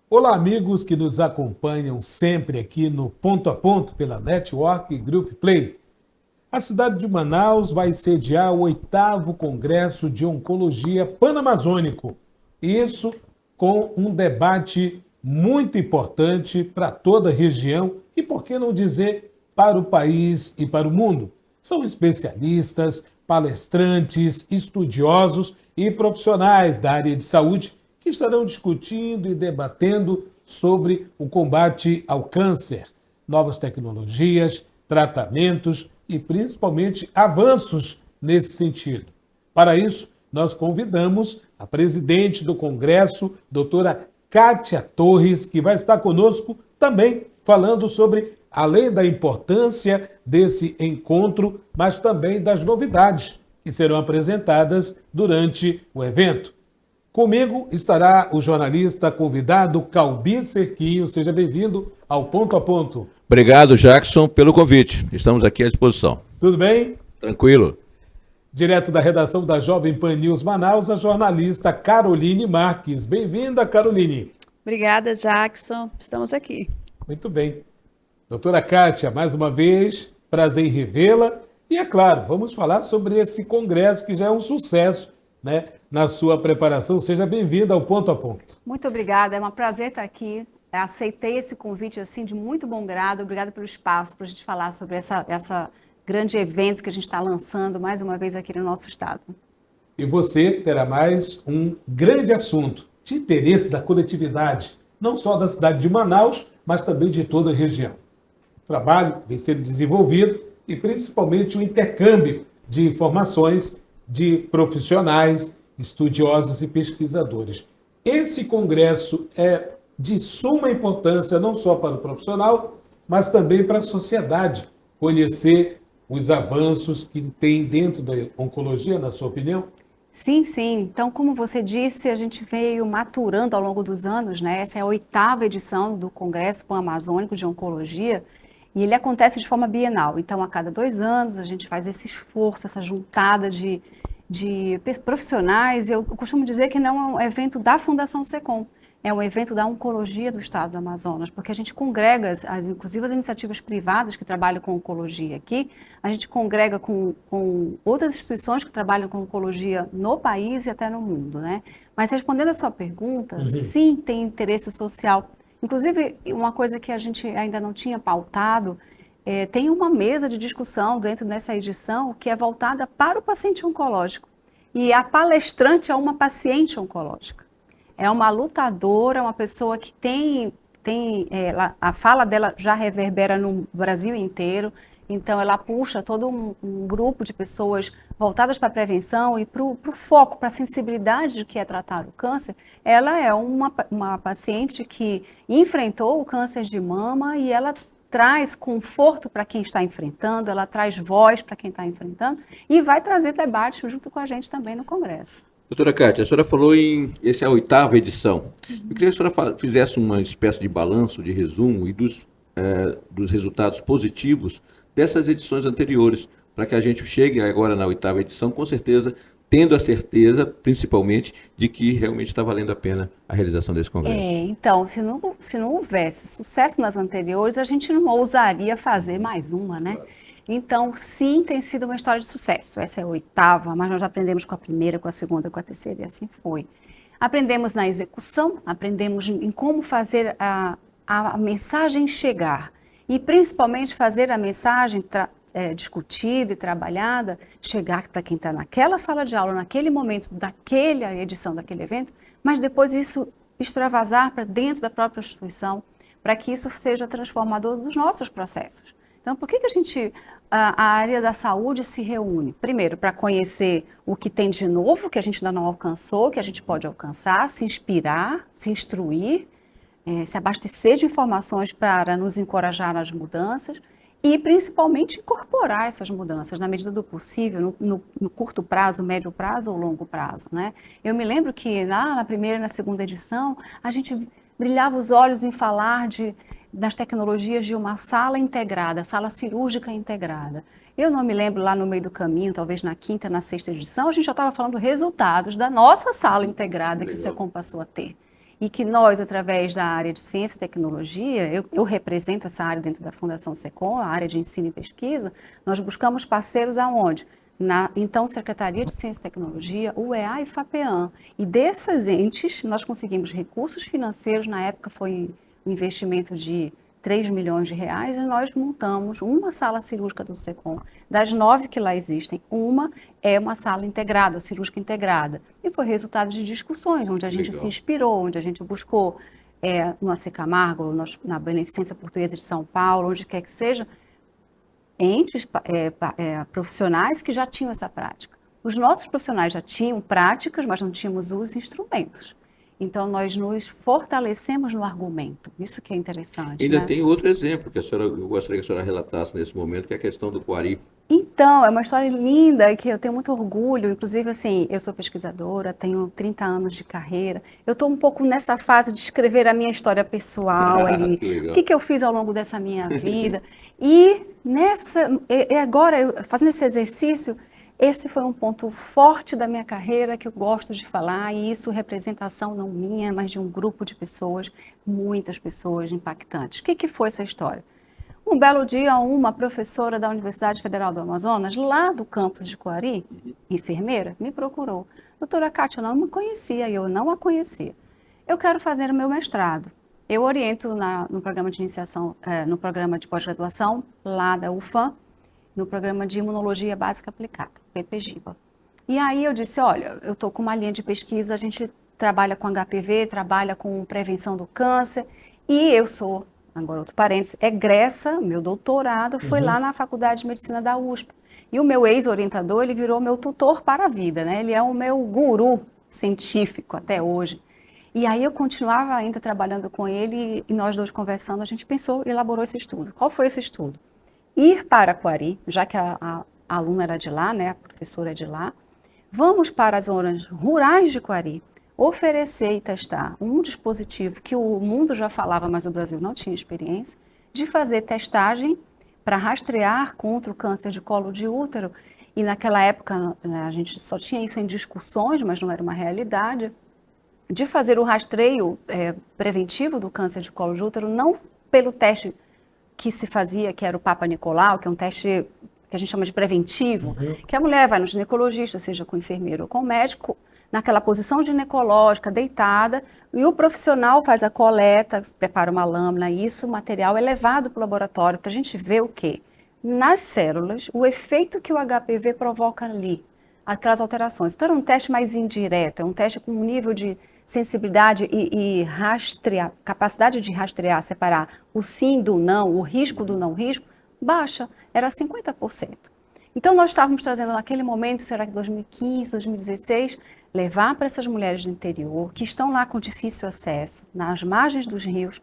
Olá, amigos que nos acompanham sempre aqui no Ponto a Ponto pela Network Group Play. A cidade de Manaus vai sediar o 8º Congresso de Oncologia Panamazônico. Isso com um debate muito importante para toda a região e, por que não dizer, para o país e para o mundo. São especialistas, palestrantes, estudiosos e profissionais da área de saúde que estarão discutindo e debatendo sobre o combate ao câncer, novas tecnologias, tratamentos e principalmente avanços nesse sentido. Para isso, nós convidamos a presidente do Congresso, doutora Kátia Torres, que vai estar conosco também falando sobre, além da importância desse encontro, mas também das novidades que serão apresentadas durante o evento. Comigo estará o jornalista convidado Calbi Cerquinho. Seja bem-vindo ao Ponto a Ponto. Obrigado, Jackson, pelo convite. Estamos aqui à disposição. Tudo bem? Tranquilo. Direto da redação da Jovem Pan News Manaus, a jornalista Caroline Marques. Bem-vinda, Caroline. Obrigada, Jackson. Estamos aqui. Muito bem. Doutora Kátia, mais uma vez, prazer em revê-la. E, é claro, vamos falar sobre esse congresso que já é um sucesso, né, na sua preparação. Seja bem-vinda ao Ponto a Ponto. Muito obrigada, é um prazer estar aqui. Aceitei esse convite assim de muito bom grado. Obrigada pelo espaço para a gente falar sobre essa grande evento que a gente está lançando mais uma vez aqui no nosso estado. E você terá mais um grande assunto de interesse da coletividade, não só da cidade de Manaus, mas também de toda a região. O trabalho vem sendo desenvolvido e principalmente o intercâmbio de informações de profissionais, estudiosos e pesquisadores. Esse congresso é de suma importância não só para o profissional, mas também para a sociedade conhecer os avanços que tem dentro da oncologia, na sua opinião? Sim, sim. Então, como você disse, a gente veio maturando ao longo dos anos, né? Essa é a 8ª edição do Congresso Pan-Amazônico de Oncologia e ele acontece de forma bienal. Então, a cada 2 anos, a gente faz esse esforço, essa juntada de profissionais. Eu costumo dizer que não é um evento da Fundação SECOM, é um evento da oncologia do estado do Amazonas, porque a gente congrega, inclusive as iniciativas privadas que trabalham com oncologia aqui, a gente congrega com outras instituições que trabalham com oncologia no país e até no mundo, né? Mas respondendo a sua pergunta, sim, tem interesse social. Inclusive, uma coisa que a gente ainda não tinha pautado, tem uma mesa de discussão dentro dessa edição que é voltada para o paciente oncológico. E a palestrante é uma paciente oncológica. É uma lutadora, uma pessoa que a fala dela já reverbera no Brasil inteiro. Então, ela puxa todo um grupo de pessoas voltadas para a prevenção e para o foco, para a sensibilidade de que é tratar o câncer. Ela é uma paciente que enfrentou o câncer de mama e ela traz conforto para quem está enfrentando, ela traz voz para quem está enfrentando e vai trazer debates junto com a gente também no Congresso. Doutora Kátia, a senhora falou essa é a 8ª edição. Eu queria que a senhora fizesse uma espécie de balanço, de resumo e dos resultados positivos dessas edições anteriores, para que a gente chegue agora na 8ª edição, com certeza, tendo a certeza, principalmente, de que realmente está valendo a pena a realização desse congresso. Então, se não houvesse sucesso nas anteriores, a gente não ousaria fazer mais uma, né? Então, sim, tem sido uma história de sucesso. Essa é a 8ª, mas nós já aprendemos com a primeira, com a segunda, com a terceira, e assim foi. Aprendemos na execução, aprendemos em como fazer a mensagem chegar. E, principalmente, fazer a mensagem discutida e trabalhada, chegar para quem está naquela sala de aula, naquele momento, daquela edição, daquele evento, mas depois isso extravasar para dentro da própria instituição, para que isso seja transformador dos nossos processos. Então, por que a área da saúde se reúne? Primeiro, para conhecer o que tem de novo, que a gente ainda não alcançou, que a gente pode alcançar, se inspirar, se instruir, se abastecer de informações para nos encorajar nas mudanças e, principalmente, incorporar essas mudanças na medida do possível, no curto prazo, médio prazo ou longo prazo, né? Eu me lembro que na primeira e na segunda edição, a gente brilhava os olhos em falar das tecnologias de uma sala integrada, sala cirúrgica integrada. Eu não me lembro lá no meio do caminho, talvez na 5ª, na 6ª edição, a gente já estava falando resultados da nossa sala integrada que o SECOM passou a ter. e que nós, através da área de ciência e tecnologia, eu represento essa área dentro da Fundação SECOM, a área de ensino e pesquisa, nós buscamos parceiros aonde? Na, então, Secretaria de Ciência e Tecnologia, UEA e FAPEAM. E dessas entes, nós conseguimos recursos financeiros, na época foi um investimento de 3 milhões de reais, e nós montamos uma sala cirúrgica do SECOM. Das 9 que lá existem, uma é uma sala integrada, cirúrgica integrada. E foi resultado de discussões, onde a gente se inspirou, onde a gente buscou no AC Camargo, na Beneficência Portuguesa de São Paulo, onde quer que seja, entes profissionais que já tinham essa prática. Os nossos profissionais já tinham práticas, mas não tínhamos os instrumentos. Então, nós nos fortalecemos no argumento. Isso que é interessante. Ainda né? tem outro exemplo que eu gostaria que a senhora relatasse nesse momento, que é a questão do Coari. Então, é uma história linda que eu tenho muito orgulho. Inclusive, assim, eu sou pesquisadora, tenho 30 anos de carreira. Eu estou um pouco nessa fase de escrever a minha história pessoal ali. O que eu fiz ao longo dessa minha vida. E agora, fazendo esse exercício, esse foi um ponto forte da minha carreira que eu gosto de falar, e isso representação não minha, mas de um grupo de pessoas, muitas pessoas impactantes. O que foi essa história? Um belo dia, uma professora da Universidade Federal do Amazonas, lá do campus de Coari, enfermeira, me procurou. Doutora Kátia, eu não me conhecia, eu não a conhecia. Eu quero fazer o meu mestrado. Eu oriento no programa de iniciação, no programa de pós-graduação, lá da UFAM, no programa de Imunologia Básica Aplicada, PPGIBA. E aí eu disse, olha, eu estou com uma linha de pesquisa, a gente trabalha com HPV, trabalha com prevenção do câncer, e eu sou, agora outro parênteses, egressa, meu doutorado foi lá na Faculdade de Medicina da USP. E o meu ex-orientador, ele virou meu tutor para a vida, né? Ele é o meu guru científico até hoje. E aí eu continuava ainda trabalhando com ele, e nós dois conversando, a gente pensou, elaborou esse estudo. Qual foi esse estudo? Ir para Coari, já que a aluna era de lá, né, a professora é de lá, vamos para as zonas rurais de Coari, oferecer e testar um dispositivo que o mundo já falava, mas o Brasil não tinha experiência, de fazer testagem para rastrear contra o câncer de colo de útero. E naquela época, né, a gente só tinha isso em discussões, mas não era uma realidade, de fazer o rastreio preventivo do câncer de colo de útero, não pelo teste que se fazia, que era o Papa Nicolau, que é um teste que a gente chama de preventivo, que a mulher vai no ginecologista, seja com o enfermeiro ou com o médico, naquela posição ginecológica, deitada, e o profissional faz a coleta, prepara uma lâmina, e isso, o material é levado para o laboratório para a gente ver o quê? Nas células, o efeito que o HPV provoca ali, aquelas alterações. Então, é um teste mais indireto, é um teste com um nível de sensibilidade e rastrear, capacidade de rastrear, separar o sim do não, o risco do não risco, baixa, era 50%. Então, nós estávamos trazendo naquele momento, será que 2015, 2016, levar para essas mulheres do interior, que estão lá com difícil acesso, nas margens dos rios,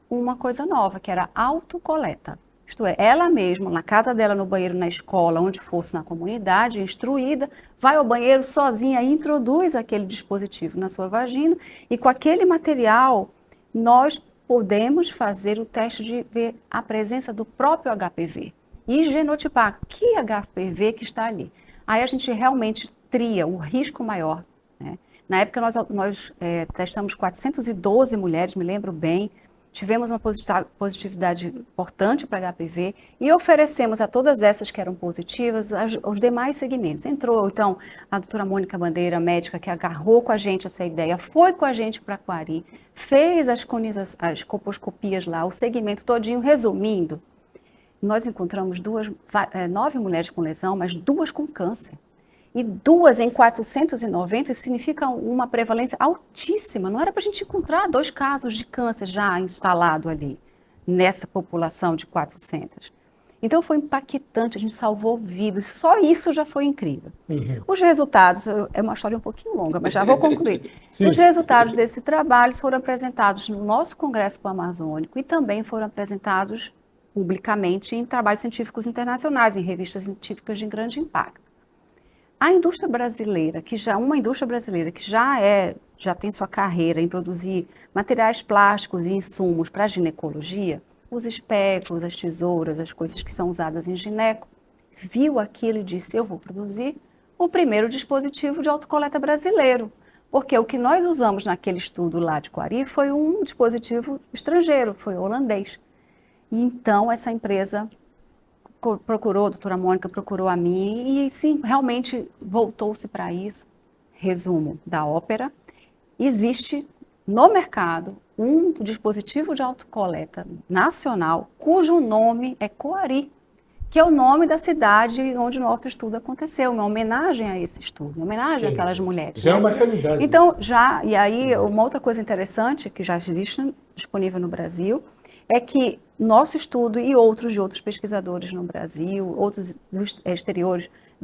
uma coisa nova, que era autocoleta. Isto é, ela mesma, na casa dela, no banheiro, na escola, onde fosse na comunidade, instruída, vai ao banheiro sozinha e introduz aquele dispositivo na sua vagina, e com aquele material, nós podemos fazer o teste de ver a presença do próprio HPV e genotipar que HPV que está ali. Aí a gente realmente tria o risco maior, né? Na época nós testamos 412 mulheres, me lembro bem, tivemos uma positividade importante para HPV e oferecemos a todas essas que eram positivas os demais segmentos. Entrou, então, a doutora Mônica Bandeira, médica, que agarrou com a gente essa ideia, foi com a gente para Coari, fez as colposcopias lá, o segmento todinho. Resumindo, nós encontramos 9 mulheres com lesão, mas 2 com câncer. E 2 em 490 significa uma prevalência altíssima. Não era para a gente encontrar 2 casos de câncer já instalado ali, nessa população de 400. Então foi impactante, a gente salvou vidas, só isso já foi incrível. Os resultados, é uma história um pouquinho longa, mas já vou concluir. Os resultados desse trabalho foram apresentados no nosso Congresso Pan-Amazônico e também foram apresentados publicamente em trabalhos científicos internacionais, em revistas científicas de grande impacto. A indústria brasileira, uma indústria brasileira que já tem sua carreira em produzir materiais plásticos e insumos para a ginecologia, os espéculos, as tesouras, as coisas que são usadas em gineco, viu aquilo e disse, eu vou produzir o primeiro dispositivo de autocoleta brasileiro. Porque o que nós usamos naquele estudo lá de Coari foi um dispositivo estrangeiro, foi holandês. E então essa empresa procurou, a doutora Mônica procurou a mim e sim, realmente voltou-se para isso. Resumo da ópera, existe no mercado um dispositivo de autocoleta nacional cujo nome é Coari, que é o nome da cidade onde o nosso estudo aconteceu, uma homenagem a esse estudo, uma homenagem àquelas mulheres. Já é uma realidade. Então, e aí, uma outra coisa interessante que já existe disponível no Brasil, é que nosso estudo e outros de outros pesquisadores no Brasil, outros do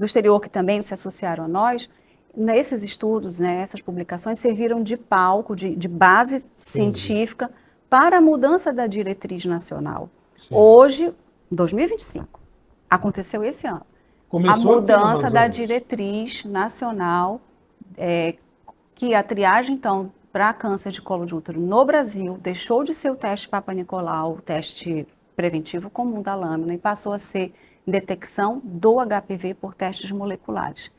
exterior que também se associaram a nós, nesses estudos, né, essas publicações serviram de palco, de base científica para a mudança da diretriz nacional. Sim. Hoje, 2025, aconteceu esse ano. Começou a mudança da diretriz nacional, que a triagem, então, para câncer de colo de útero no Brasil, deixou de ser o teste Papa Nicolau, o teste preventivo comum da lâmina, e passou a ser detecção do HPV por testes moleculares,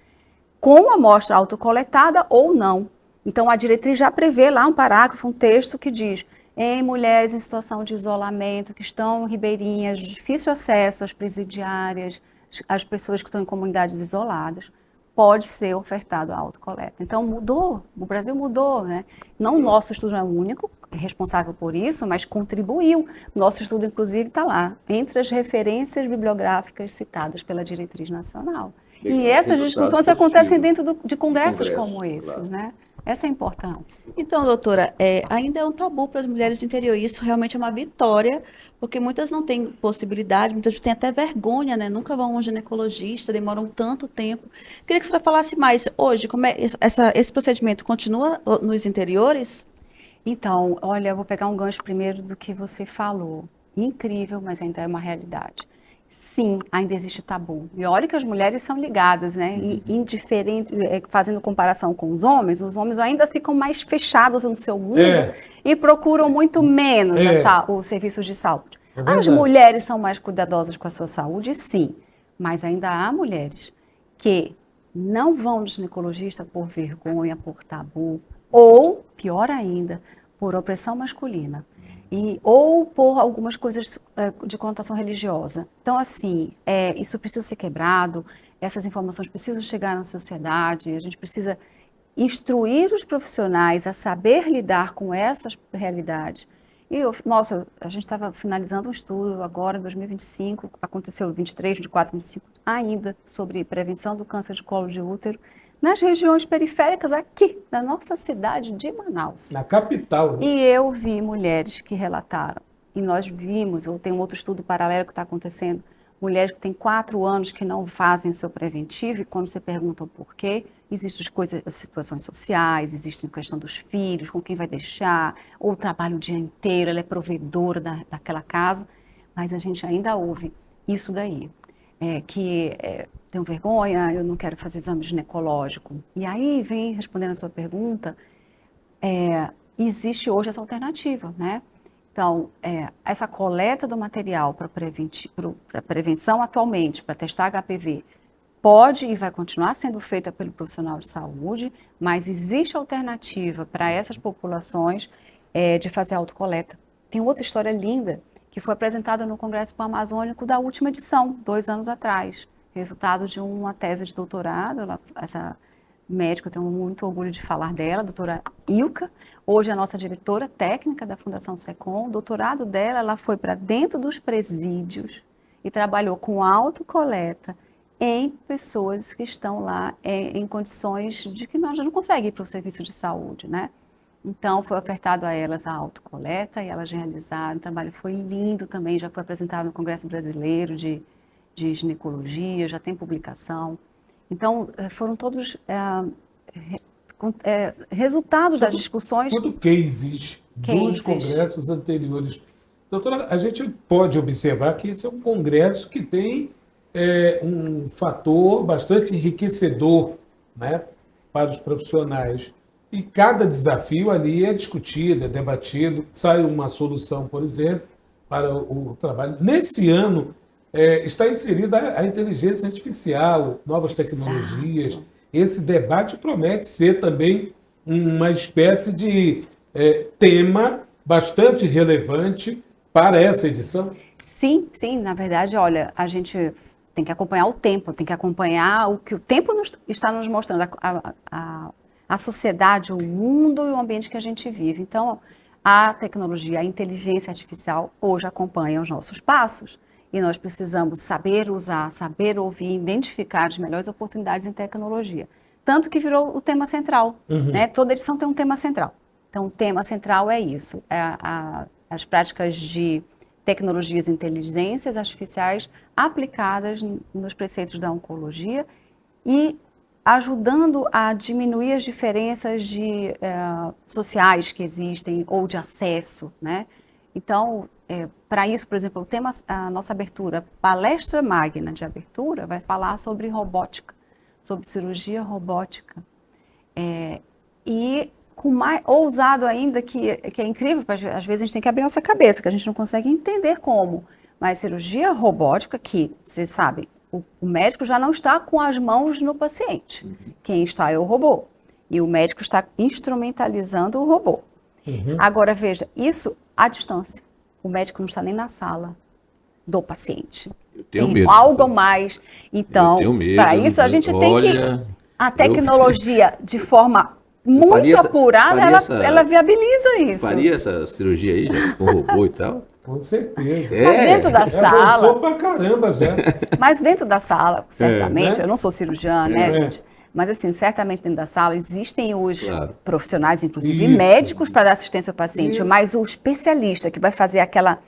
com amostra autocoletada ou não. Então, a diretriz já prevê lá um parágrafo, um texto que diz: em mulheres em situação de isolamento, que estão ribeirinhas, de difícil acesso às presidiárias, às pessoas que estão em comunidades isoladas, pode ser ofertado a autocoleta. Então, mudou, o Brasil mudou, né? Não o nosso estudo é o único responsável por isso, mas contribuiu. Nosso estudo, inclusive, está lá, entre as referências bibliográficas citadas pela diretriz nacional. E essas discussões acontecem dentro de congressos como esse, claro, né? Essa é a importância. Então, doutora, ainda é um tabu para as mulheres do interior. E isso realmente é uma vitória, porque muitas não têm possibilidade, muitas têm até vergonha, né? Nunca vão a um ginecologista, demoram tanto tempo. Queria que a senhora falasse mais hoje, como é esse procedimento continua nos interiores? Então, olha, eu vou pegar um gancho primeiro do que você falou. Incrível, mas ainda é uma realidade. Sim, ainda existe tabu. E olha que as mulheres são ligadas, né? Indiferente, fazendo comparação com os homens ainda ficam mais fechados no seu mundo e procuram muito menos os serviços de saúde. As mulheres são mais cuidadosas com a sua saúde, sim, mas ainda há mulheres que não vão no ginecologista por vergonha, por tabu, ou, pior ainda, por opressão masculina. Ou por algumas coisas de conotação religiosa. Então, assim, isso precisa ser quebrado, essas informações precisam chegar na sociedade, a gente precisa instruir os profissionais a saber lidar com essas realidades. E, a gente estava finalizando um estudo agora, em 2025, aconteceu 23, 24, 25, ainda, sobre prevenção do câncer de colo de útero, nas regiões periféricas aqui, da nossa cidade de Manaus. Na capital. Né? E eu vi mulheres que relataram, e nós vimos, ou tem um outro estudo paralelo que está acontecendo, mulheres que têm 4 anos que não fazem o seu preventivo, e quando você pergunta o porquê, existem situações sociais, existe a questão dos filhos, com quem vai deixar, ou trabalha o dia inteiro, ela é provedora daquela casa, mas a gente ainda ouve isso daí. Tenho vergonha, eu não quero fazer exame ginecológico. E aí vem respondendo a sua pergunta, existe hoje essa alternativa, né? Então, essa coleta do material para prevenção atualmente, para testar HPV, pode e vai continuar sendo feita pelo profissional de saúde, mas existe alternativa para essas populações de fazer autocoleta. Tem outra história linda, que foi apresentada no Congresso Pan-Amazônico da última edição, 2 anos atrás. Resultado de uma tese de doutorado, essa médica, eu tenho muito orgulho de falar dela, a doutora Ilka, hoje é a nossa diretora técnica da Fundação SECOM. O doutorado dela, ela foi para dentro dos presídios e trabalhou com autocoleta em pessoas que estão lá em condições de que nós já não conseguem ir para o serviço de saúde, né? Então, foi ofertado a elas a autocoleta e elas realizaram. O trabalho foi lindo também, já foi apresentado no Congresso Brasileiro de Ginecologia, já tem publicação. Então, foram todos resultados das discussões. Tudo cases dos congressos anteriores. Doutora, a gente pode observar que esse é um congresso que tem um fator bastante enriquecedor, né, para os profissionais. E cada desafio ali é discutido, é debatido, sai uma solução, por exemplo, para o trabalho. Nesse ano, está inserida a inteligência artificial, novas tecnologias. Exato. Esse debate promete ser também uma espécie de tema bastante relevante para essa edição? Sim, sim, na verdade, olha, a gente tem que acompanhar o tempo, tem que acompanhar o que o tempo está nos mostrando, a sociedade, o mundo e o ambiente que a gente vive. Então, a tecnologia, a inteligência artificial hoje acompanha os nossos passos e nós precisamos saber usar, saber ouvir, identificar as melhores oportunidades em tecnologia. Tanto que virou o tema central, né? Toda edição tem um tema central. Então, o tema central é isso, as práticas de tecnologias e inteligências artificiais aplicadas nos preceitos da oncologia e ajudando a diminuir as diferenças sociais que existem ou de acesso, né? Então, para isso, por exemplo, o tema, a nossa abertura, palestra magna de abertura, vai falar sobre robótica, sobre cirurgia robótica. E com mais ousado ainda, que é incrível, às vezes a gente tem que abrir nossa cabeça, que a gente não consegue entender como. Mas cirurgia robótica, que, vocês sabem, o médico já não está com as mãos no paciente. Quem está é o robô. E o médico está instrumentalizando o robô. Agora, veja, isso à distância. O médico não está nem na sala do paciente. Eu tenho tem medo. Algo a mais. Então, para isso a gente tem que... A tecnologia, de forma muito apurada, ela viabiliza isso. Faria essa cirurgia aí, já, com robô e tal? Com certeza. Mas dentro da sala... Avançou pra caramba já. Mas dentro da sala, certamente, né? eu não sou cirurgiã, né, gente? Mas assim, certamente dentro da sala existem os profissionais, inclusive Isso. médicos, para dar assistência ao paciente, mas o especialista que vai fazer aquela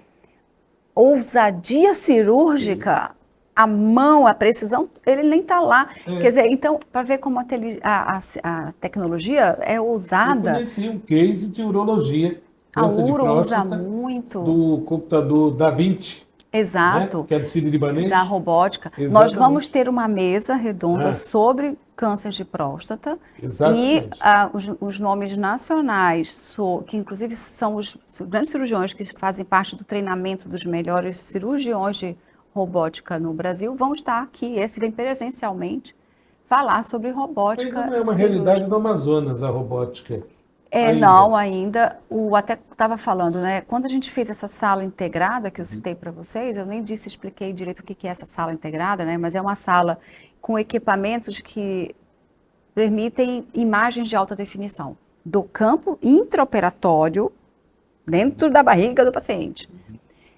ousadia cirúrgica, a mão, a precisão, ele nem está lá. Quer dizer, então, para ver como a tecnologia é ousada. Eu conheci um case de urologia. A câncer de uro usa próstata, muito. Do computador Da Vinci. Exato. Né? Que é do Sírio-Libanês. Da robótica. Exatamente. Nós vamos ter uma mesa redonda sobre câncer de próstata. Exatamente. E os nomes nacionais, que inclusive são os grandes cirurgiões que fazem parte do treinamento dos melhores cirurgiões de robótica no Brasil, vão estar aqui. Esse vem presencialmente falar sobre robótica. Ainda não é uma realidade do Amazonas, a robótica. Não, ainda. Até estava falando, né? Quando a gente fez essa sala integrada, que eu citei para vocês, eu nem expliquei direito o que é essa sala integrada, né? Mas é uma sala com equipamentos que permitem imagens de alta definição do campo intraoperatório, dentro da barriga do paciente,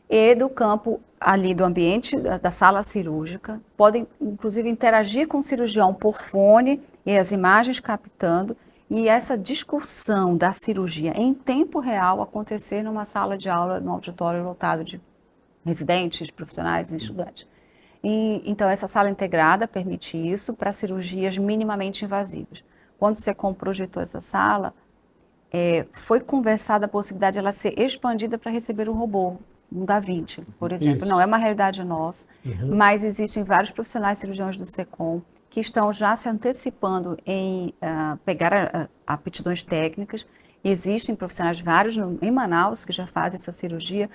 e do campo ali do ambiente da sala cirúrgica. Podem, inclusive, interagir com o cirurgião por fone e as imagens captando. E essa discussão da cirurgia em tempo real acontecer numa sala de aula, num auditório lotado de residentes, profissionais e estudantes. Então, essa sala integrada permite isso para cirurgias minimamente invasivas. Quando o SECOM projetou essa sala, foi conversada a possibilidade de ela ser expandida para receber um robô, um Da Vinci, por exemplo. Isso. Não é uma realidade nossa, mas existem vários profissionais cirurgiões do SECOM que estão já se antecipando em pegar aptidões técnicas. Existem profissionais vários em Manaus que já fazem essa cirurgia,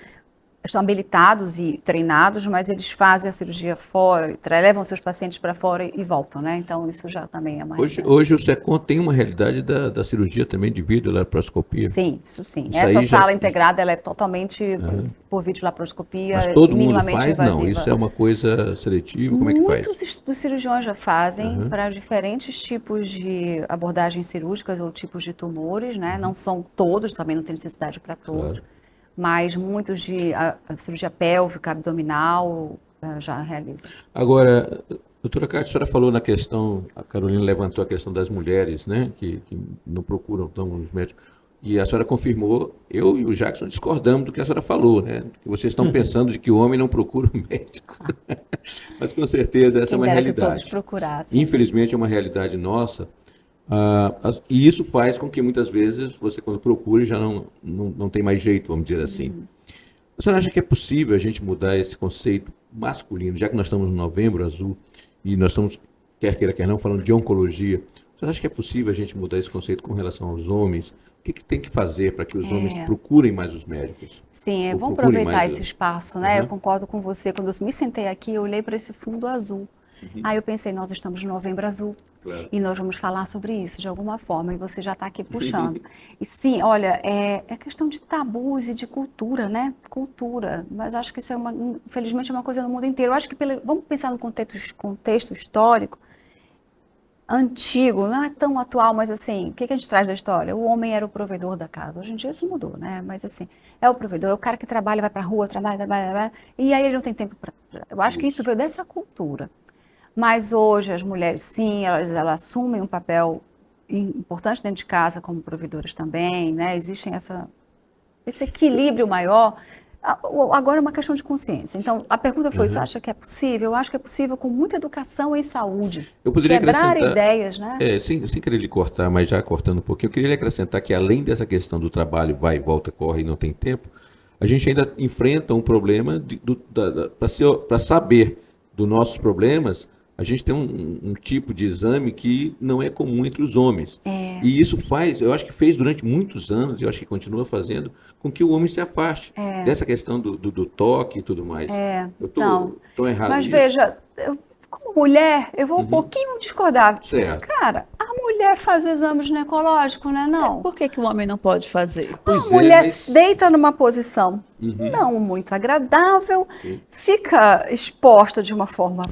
estão habilitados e treinados, mas eles fazem a cirurgia fora, levam seus pacientes para fora e voltam, né? Então, isso já também é uma realidade. Hoje o SECOM tem uma realidade da cirurgia também de videolaparoscopia. Sim, isso sim. Isso Essa aí sala integrada, ela é totalmente por videolaparoscopia, Mas todo mundo minimamente faz? invasiva. Não, isso é uma coisa seletiva? Como é que faz? Muitos dos cirurgiões já fazem para diferentes tipos de abordagens cirúrgicas ou tipos de tumores, né? Não são todos, também não tem necessidade para todos. Claro. Mas muitos de cirurgia pélvica, abdominal, já realizam. Agora, doutora Cátia, a senhora falou na questão, a Carolina levantou a questão das mulheres, né, que não procuram tão os médicos, e a senhora confirmou, eu e o Jackson discordamos do que a senhora falou, né, que vocês estão pensando de que o homem não procura o médico. Mas com certeza essa é uma realidade. Que todos procurassem. Infelizmente é uma realidade nossa. E isso faz com que muitas vezes você, quando procura, já não tem mais jeito, vamos dizer assim. A senhora acha que é possível a gente mudar esse conceito masculino, já que nós estamos no Novembro Azul e nós estamos, quer queira, quer não, falando de oncologia? A senhora acha que é possível a gente mudar esse conceito com relação aos homens? O que tem que fazer para que os homens procurem mais os médicos? Sim, vamos aproveitar esse espaço, né? Eu concordo com você. Quando eu me sentei aqui, eu olhei para esse fundo azul. Aí eu pensei, nós estamos no Novembro Azul. Claro. E nós vamos falar sobre isso de alguma forma, e você já está aqui puxando. E sim, olha, é questão de tabus e de cultura, né? Cultura. Mas acho que isso infelizmente, é uma coisa no mundo inteiro. Eu acho que, vamos pensar no contexto histórico, antigo, não é tão atual, mas assim, o que a gente traz da história? O homem era o provedor da casa. Hoje em dia isso mudou, né? Mas assim, é o provedor, é o cara que trabalha, vai para a rua, trabalha, e aí ele não tem tempo para... Eu acho que isso veio dessa cultura. Mas hoje as mulheres, sim, elas assumem um papel importante dentro de casa como provedoras também, né? Existem esse equilíbrio maior. Agora é uma questão de consciência. Então, a pergunta foi, você acha que é possível? Eu acho que é possível com muita educação e saúde. Eu poderia Quebrar acrescentar, ideias, né? sem querer lhe cortar, mas já cortando um pouquinho, eu queria lhe acrescentar que além dessa questão do trabalho vai e volta, corre e não tem tempo, a gente ainda enfrenta um problema para saber dos nossos problemas. A gente tem um tipo de exame que não é comum entre os homens. E isso eu acho que fez durante muitos anos, e eu acho que continua fazendo, com que o homem se afaste dessa questão do toque e tudo mais. Eu estou errado Mas nisso? veja, como mulher, eu vou um pouquinho discordar. Certo. Cara, a mulher faz o exame ginecológico, né? Não. Por que o homem não pode fazer? A mulher deita numa posição não muito agradável, fica exposta de uma forma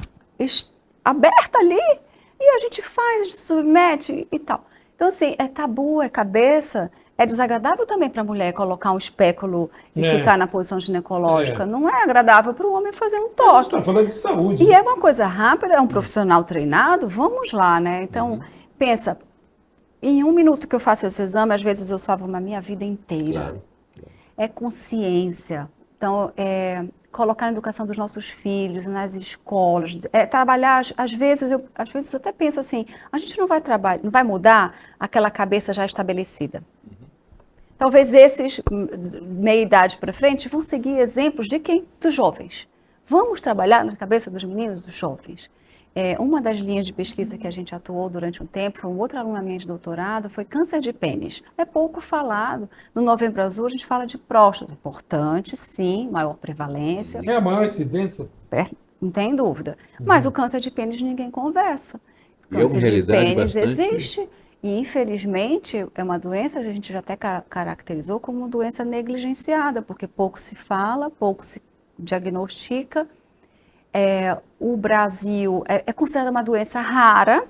aberta ali, e a gente se submete e tal. Então, assim, é tabu, é cabeça, é desagradável também para a mulher colocar um espéculo e ficar na posição ginecológica. Não é agradável para o homem fazer um A gente toque. está falando de saúde. E é uma coisa rápida, é um profissional treinado, vamos lá, né? Então, pensa, em 1 minuto que eu faço esse exame, às vezes eu salvo uma minha vida inteira. Claro. É consciência. Então, colocar na educação dos nossos filhos, nas escolas, trabalhar, às vezes eu até penso assim, a gente não vai mudar aquela cabeça já estabelecida. Talvez esses, meia idade para frente, vão seguir exemplos de quem? Dos jovens. Vamos trabalhar na cabeça dos meninos, dos jovens. Uma das linhas de pesquisa que a gente atuou durante um tempo, foi um outro aluno minha de doutorado, foi câncer de pênis. É pouco falado. No Novembro Azul a gente fala de próstata. Importante, sim, maior prevalência. É a maior incidência. Não tem dúvida. Mas o câncer de pênis ninguém conversa. E é uma Câncer de realidade pênis bastante... existe. E, infelizmente, é uma doença que a gente já até caracterizou como uma doença negligenciada, porque pouco se fala, pouco se diagnostica. O Brasil é considerada uma doença rara,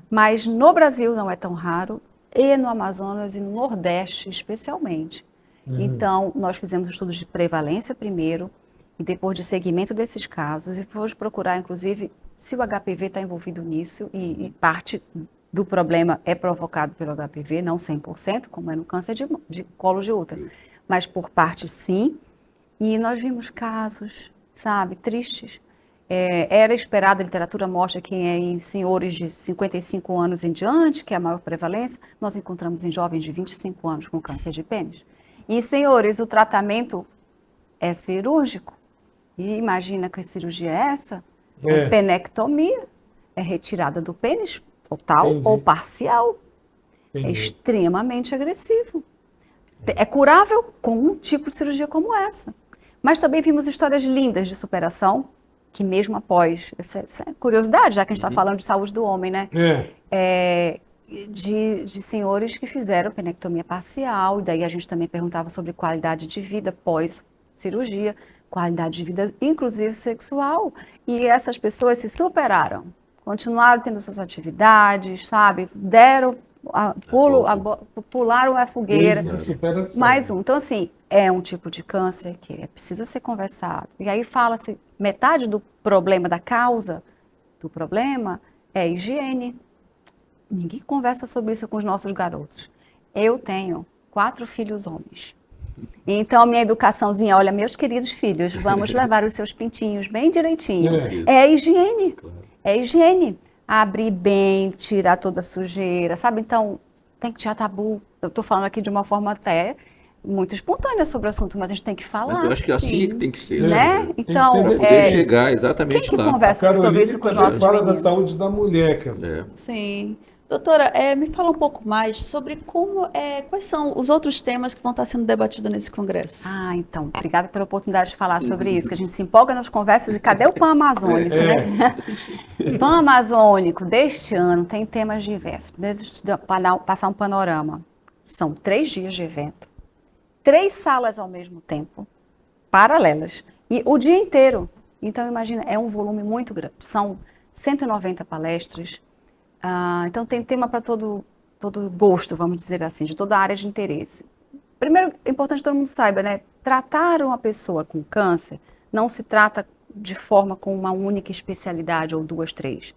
mas no Brasil não é tão raro, e no Amazonas e no Nordeste especialmente. Então, nós fizemos estudos de prevalência primeiro, e depois de segmento desses casos, e fomos procurar, inclusive, se o HPV está envolvido nisso, e parte do problema é provocado pelo HPV, não 100%, como é no câncer de colo de útero, mas por parte sim, e nós vimos casos, sabe, tristes. Era esperado, a literatura mostra que em senhores de 55 anos em diante, que é a maior prevalência, nós encontramos em jovens de 25 anos com câncer de pênis. E, senhores, o tratamento é cirúrgico. E imagina que cirurgia é essa? É penectomia, é retirada do pênis, total ou parcial. É extremamente agressivo. É curável com um tipo de cirurgia como essa. Mas também vimos histórias lindas de superação, que mesmo após, essa é curiosidade, já que a gente está falando de saúde do homem, né? De senhores que fizeram penectomia parcial, e daí a gente também perguntava sobre qualidade de vida pós-cirurgia, qualidade de vida, inclusive sexual, e essas pessoas se superaram, continuaram tendo suas atividades, sabe? Pularam a fogueira. Mais um. Então, assim, é um tipo de câncer que precisa ser conversado. E aí fala-se, metade do problema, da causa do problema é higiene. Ninguém conversa sobre isso com os nossos garotos. Eu tenho 4 filhos homens. Então, minha educaçãozinha, olha, meus queridos filhos, vamos levar os seus pintinhos bem direitinho. É higiene. É higiene. Abrir bem, tirar toda a sujeira, sabe? Então, tem que tirar tabu. Eu estou falando aqui de uma forma até muito espontânea sobre o assunto, mas a gente tem que falar. Mas eu acho que assim que tem que ser. Né? Então, você chegar exatamente quem que lá. conversa sobre isso com os nossos fala meninos? da saúde da mulher, cara. Sim. Doutora, me fala um pouco mais sobre quais são os outros temas que vão estar sendo debatidos nesse congresso. Então, obrigada pela oportunidade de falar sobre isso, que a gente se empolga nas conversas e cadê o Pan Amazônico, né? Pan Amazônico deste ano tem temas diversos. Primeiro, para passar um panorama, são 3 dias de evento, 3 salas ao mesmo tempo, paralelas, e o dia inteiro. Então, imagina, é um volume muito grande. São 190 palestras. Então, tem tema para todo gosto, vamos dizer assim, de toda a área de interesse. Primeiro, é importante que todo mundo saiba, né? Tratar uma pessoa com câncer não se trata de forma com uma única especialidade ou 2, 3.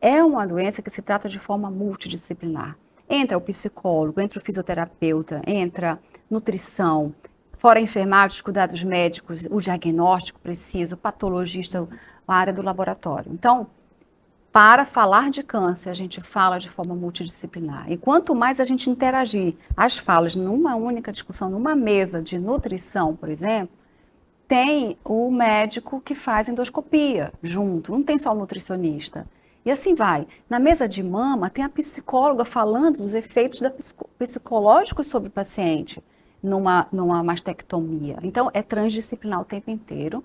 É uma doença que se trata de forma multidisciplinar. Entra o psicólogo, entra o fisioterapeuta, entra nutrição, fora enfermagem, cuidados médicos, o diagnóstico preciso, o patologista, a área do laboratório. Então, para falar de câncer, a gente fala de forma multidisciplinar. E quanto mais a gente interagir as falas numa única discussão, numa mesa de nutrição, por exemplo, tem o médico que faz endoscopia junto, não tem só o nutricionista. E assim vai. Na mesa de mama, tem a psicóloga falando dos efeitos psicológicos sobre o paciente numa mastectomia. Então, é transdisciplinar o tempo inteiro.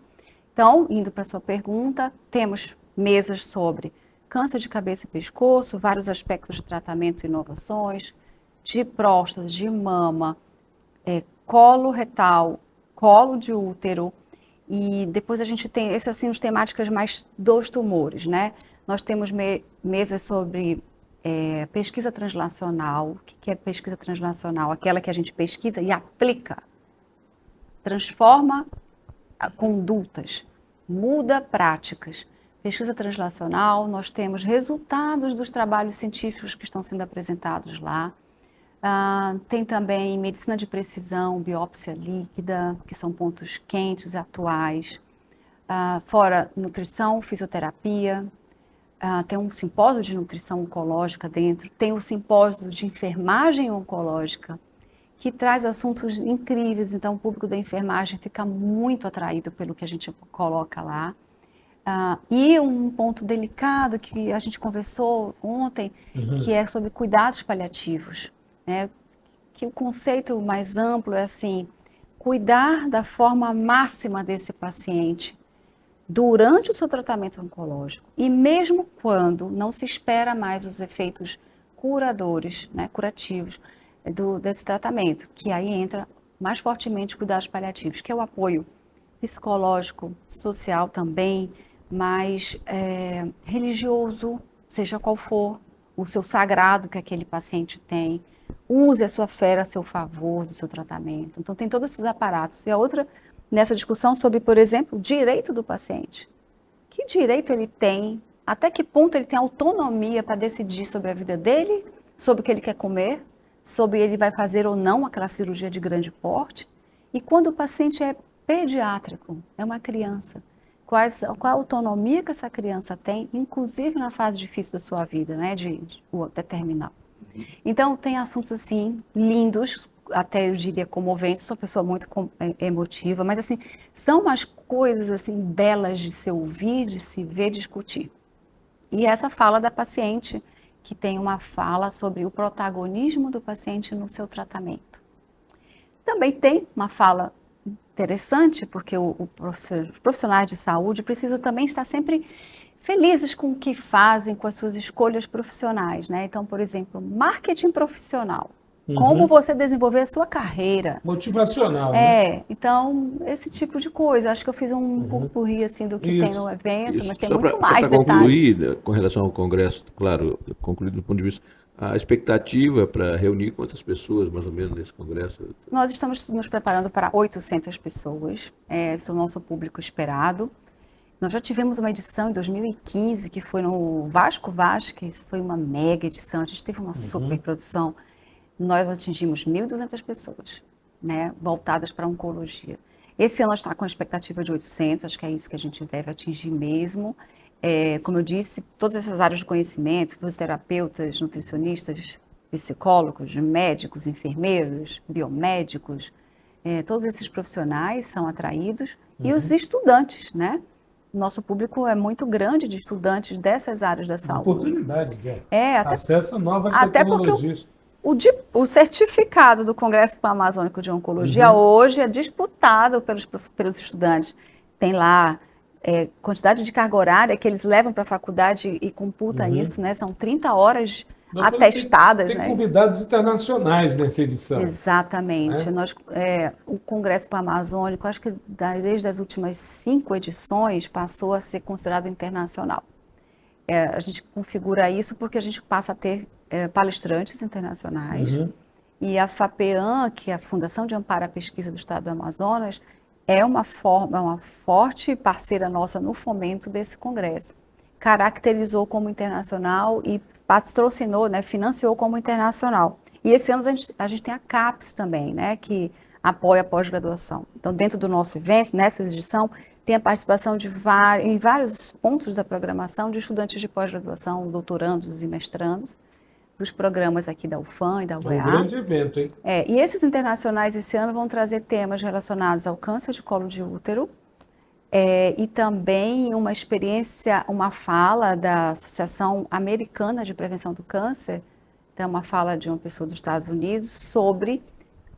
Então, indo para a sua pergunta, temos mesas sobre câncer de cabeça e pescoço, vários aspectos de tratamento e inovações, de próstata, de mama, colo retal, colo de útero, e depois a gente tem, essas assim, as temáticas mais dos tumores, né? Nós temos mesas sobre pesquisa translacional. O que é pesquisa translacional? Aquela que a gente pesquisa e aplica, transforma condutas, muda práticas. Pesquisa translacional, nós temos resultados dos trabalhos científicos que estão sendo apresentados lá. Tem também medicina de precisão, biópsia líquida, que são pontos quentes, atuais. Fora nutrição, fisioterapia. Tem um simpósio de nutrição oncológica dentro. Tem o simpósio de enfermagem oncológica, que traz assuntos incríveis. Então, o público da enfermagem fica muito atraído pelo que a gente coloca lá. E um ponto delicado que a gente conversou ontem, que é sobre cuidados paliativos, né? Que o conceito mais amplo é assim, cuidar da forma máxima desse paciente durante o seu tratamento oncológico e mesmo quando não se espera mais os efeitos curadores, né, curativos desse tratamento, que aí entra mais fortemente cuidados paliativos, que é o apoio psicológico, social também, mas religioso, seja qual for o seu sagrado que aquele paciente tem, use a sua fé a seu favor do seu tratamento. Então tem todos esses aparatos. E a outra, nessa discussão sobre, por exemplo, o direito do paciente. Que direito ele tem, até que ponto ele tem autonomia para decidir sobre a vida dele, sobre o que ele quer comer, sobre ele vai fazer ou não aquela cirurgia de grande porte. E quando o paciente é pediátrico, é uma criança, qual a autonomia que essa criança tem, inclusive na fase difícil da sua vida, né, até terminal. Então, tem assuntos assim, lindos, até eu diria comoventes, sou uma pessoa muito emotiva, mas assim, são umas coisas assim, belas de se ouvir, de se ver, discutir. E essa fala da paciente, que tem uma fala sobre o protagonismo do paciente no seu tratamento. Também tem uma fala interessante, porque os profissionais de saúde precisam também estar sempre felizes com o que fazem, com as suas escolhas profissionais, né? Então, por exemplo, marketing profissional. Como você desenvolver a sua carreira. Motivacional, né? Então, esse tipo de coisa. Acho que eu fiz um pupurri assim do que tem no evento, mas tem só muito mais detalhes. Para concluir, detalhes. com relação ao Congresso, claro, concluído do ponto de vista, a expectativa para reunir quantas pessoas, mais ou menos, nesse Congresso? Nós estamos nos preparando para 800 pessoas. Esse é o nosso público esperado. Nós já tivemos uma edição em 2015, que foi no Vasco Vasques, foi uma mega edição, a gente teve uma super produção. Nós atingimos 1.200 pessoas, né, voltadas para a oncologia. Esse ano está com a expectativa de 800, acho que é isso que a gente deve atingir mesmo. Como eu disse, todas essas áreas de conhecimento, fisioterapeutas, nutricionistas, psicólogos, médicos, enfermeiros, biomédicos, todos esses profissionais são atraídos e os estudantes, né? Nosso público é muito grande de estudantes dessas áreas da saúde. Oportunidade de Até, acesso a novas até porque tecnologias. o certificado do Congresso Pan-Amazônico de Oncologia hoje é disputado pelos estudantes. Tem lá quantidade de carga horária que eles levam para a faculdade e computa isso, né? São 30 horas atestadas. Tem né? convidados internacionais nessa edição. Exatamente. Né? O Congresso Pan-Amazônico, acho que desde as últimas 5 edições, passou a ser considerado internacional. A gente configura isso porque a gente passa a ter palestrantes internacionais. E a FAPEAM, que é a Fundação de Amparo à Pesquisa do Estado do Amazonas, é uma forte parceira nossa no fomento desse congresso. Caracterizou como internacional e patrocinou, né, financiou como internacional. E esse ano a gente tem a CAPES também, né, que apoia a pós-graduação. Então, dentro do nosso evento, nessa edição, tem a participação em vários pontos da programação de estudantes de pós-graduação, doutorandos e mestrandos, dos programas aqui da UFAM e da UEA. É um grande evento, hein? E esses internacionais esse ano vão trazer temas relacionados ao câncer de colo de útero e também uma experiência, uma fala da Associação Americana de Prevenção do Câncer, então uma fala de uma pessoa dos Estados Unidos sobre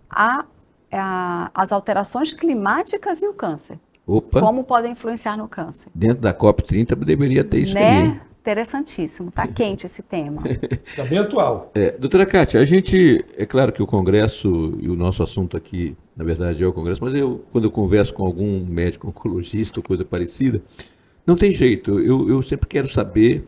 as alterações climáticas e o câncer. Opa. Como podem influenciar no câncer. Dentro da COP30 deveria ter isso né? aí. Interessantíssimo, está quente esse tema. Está bem atual. Doutora Kátia, é claro que o Congresso, e o nosso assunto aqui, na verdade, é o Congresso, mas quando eu converso com algum médico oncologista ou coisa parecida, não tem jeito, eu sempre quero saber